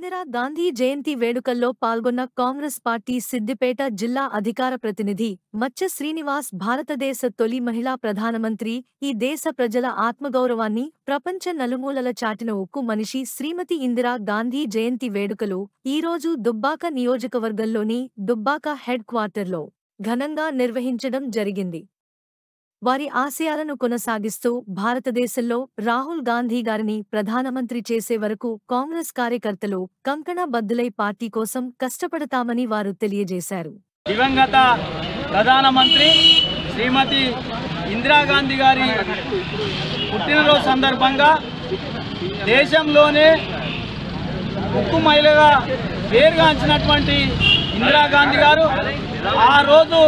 ఇందిరా గాంధీ జయంతి వేడుకల్లో పాల్గొన్న కాంగ్రెస్ పార్టీ సిద్దిపేట జిల్లా అధికార ప్రతినిధి మచ్చ శ్రీనివాస్ భారతదేశ తొలి మహిళా ప్రధానమంత్రి, ఈ దేశ ప్రజల ఆత్మగౌరవాన్ని ప్రపంచ నలుమూలల చాటిన ఉక్కు మనిషి శ్రీమతి ఇందిరా గాంధీ జయంతి వేడుకలు ఈరోజు దుబ్బాక నియోజకవర్గంలోని దుబ్బాక హెడ్ క్వార్టర్లో ఘనంగా నిర్వహించడం జరిగింది. వారి ఆశయాలను కొనసాగిస్తూ భారతదేశంలో రాహుల్ గాంధీ గారిని ప్రధానమంత్రి చేసే వరకు కాంగ్రెస్ కార్యకర్తలు కంకణబద్దులై పార్టీ కోసం కష్టపడతామని వారు తెలియజేశారు. దివంగత ప్రధానమంత్రి శ్రీమతి ఇందిరాగాంధీ గారి పుట్టినరోజు సందర్భంగా దేశంలోనే ఉక్కు మహిళగా పేరుగాంచినటువంటి ఇందిరాగాంధీ గారు ఆ రోజు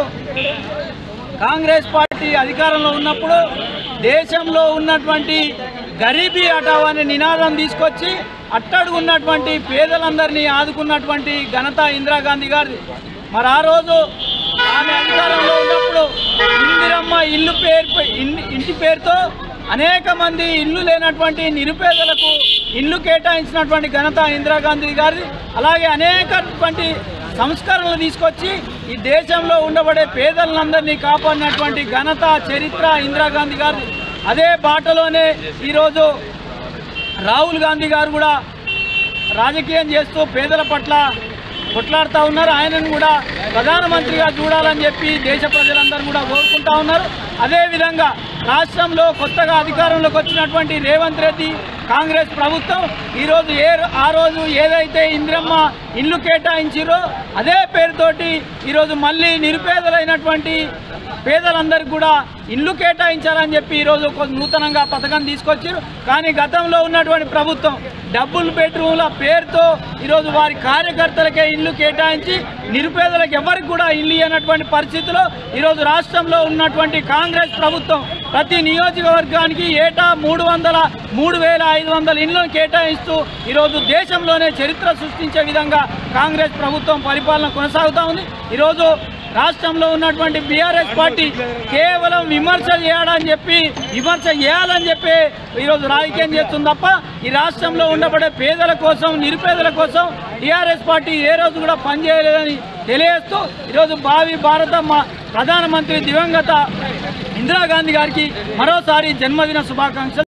కాంగ్రెస్ పార్టీ అధికారంలో ఉన్నప్పుడు దేశంలో ఉన్నటువంటి గరీబీ హటావో అనే నినాదం తీసుకొచ్చి అట్టడుగున్నటువంటి పేదలందరినీ ఆదుకున్నటువంటి ఘనత ఇందిరాగాంధీ గారిది. మరి ఆ రోజు ఆమె అధికారంలో ఉన్నప్పుడు ఇందిరమ్మ ఇంటి పేరుతో అనేక మంది ఇల్లు లేనటువంటి నిరుపేదలకు ఇల్లు కేటాయించినటువంటి ఘనత ఇందిరాగాంధీ గారిది. అలాగే అనేకటువంటి సంస్కరణలు తీసుకొచ్చి ఈ దేశంలో ఉండబడే పేదలందరినీ కాపాడినటువంటి ఘనత చరిత్ర ఇందిరాగాంధీ గారిది. అదే బాటలోనే ఈరోజు రాహుల్ గాంధీ గారు కూడా రాజకీయం చేస్తూ పేదల పట్ల కొట్లాడుతూ ఉన్నారు. ఆయనను కూడా ప్రధానమంత్రిగా చూడాలని చెప్పి దేశ ప్రజలందరూ కూడా కోరుకుంటా ఉన్నారు. అదేవిధంగా రాష్ట్రంలో కొత్తగా అధికారంలోకి వచ్చినటువంటి రేవంత్ రెడ్డి కాంగ్రెస్ ప్రభుత్వం ఈరోజు ఆ రోజు ఏదైతే ఇందిరమ్మ ఇల్లు కేటాయించారో అదే పేరుతోటి ఈరోజు మళ్ళీ నిరుపేదలైనటువంటి పేదలందరికీ కూడా ఇల్లు కేటాయించాలని చెప్పి ఈరోజు నూతనంగా పథకం తీసుకొచ్చారు. కానీ గతంలో ఉన్నటువంటి ప్రభుత్వం డబుల్ బెడ్రూమ్ల పేరుతో ఈరోజు వారి కార్యకర్తలకే ఇల్లు కేటాయించి నిరుపేదలకు ఎవరికి కూడా ఇల్లు ఇవ్వనటువంటి పరిస్థితిలో ఈరోజు రాష్ట్రంలో ఉన్నటువంటి కాంగ్రెస్ ప్రభుత్వం ప్రతి నియోజకవర్గానికి ఏటా 3,500 ఇళ్లను కేటాయిస్తూ ఈరోజు దేశంలోనే చరిత్ర సృష్టించే విధంగా కాంగ్రెస్ ప్రభుత్వం పరిపాలన కొనసాగుతూ ఉంది. ఈరోజు రాష్ట్రంలో ఉన్నటువంటి బీఆర్ఎస్ పార్టీ కేవలం విమర్శ చేయాలని చెప్పి ఈరోజు రాజకీయం చేస్తుంది తప్ప ఈ రాష్ట్రంలో ఉండబడే పేదల కోసం నిరుపేదల కోసం టీఆర్ఎస్ పార్టీ ఏ రోజు కూడా పనిచేయలేదని తెలియజేస్తూ ఈరోజు భావి భారత ప్రధానమంత్రి దివంగత ఇందిరాగాంధీ గారికి మరోసారి జన్మదిన శుభాకాంక్షలు.